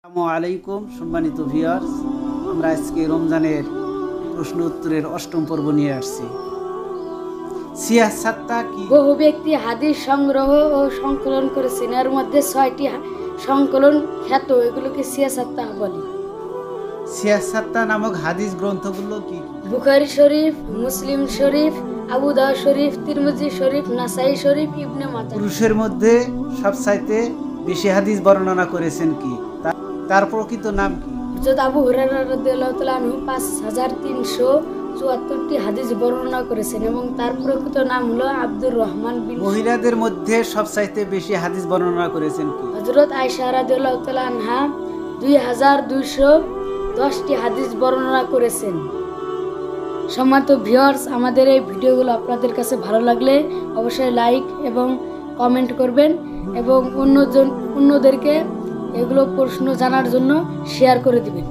আসসালামু আলাইকুম সম্মানিত ভিউয়ার্স, আমরা আজকে রমজানের প্রশ্ন উত্তরের অষ্টম পর্ব নিয়ে আসছি। সিয়াসাত্তা কি? বহু ব্যক্তি হাদিস সংগ্রহ ও সংকলন করেছেন, এর মধ্যে 6টি সংকলন খ্যাত, এগুলোকে সিয়াসাত্তা বলে। সিয়াসাত্তা নামক হাদিস গ্রন্থগুলো কি? বুখারী শরীফ, মুসলিম শরীফ, আবু দাউদ শরীফ, তিরমিজি শরীফ, নাসাই শরীফ, ইবনে মাজাহ। পুরুষের মধ্যে সবচাইতে বেশি হাদিস বর্ণনা করেছেন কি? তার প্রকৃত নাম কি? হযরত আবু হুরায়রা রাদিয়াল্লাহু তাআলা আনহু 5374টি হাদিস বর্ণনা করেছেন এবং তার প্রকৃত নাম হলো আব্দুর রহমান বিন। মহিলাদের মধ্যে সবচাইতে বেশি হাদিস বর্ণনা করেছেন কি? হযরত আয়েশা রাদিয়াল্লাহু তাআলা আনহা 2210টি হাদিস বর্ণনা করেছেন। সম্মানিত ভিউয়ার্স, আমাদের এই ভিডিওগুলো আপনাদের কাছে ভালো লাগলে অবশ্যই লাইক এবং কমেন্ট করবেন এবং অন্যদেরকে এগুলো প্রশ্ন জানার জন্য শেয়ার করে দিবেন।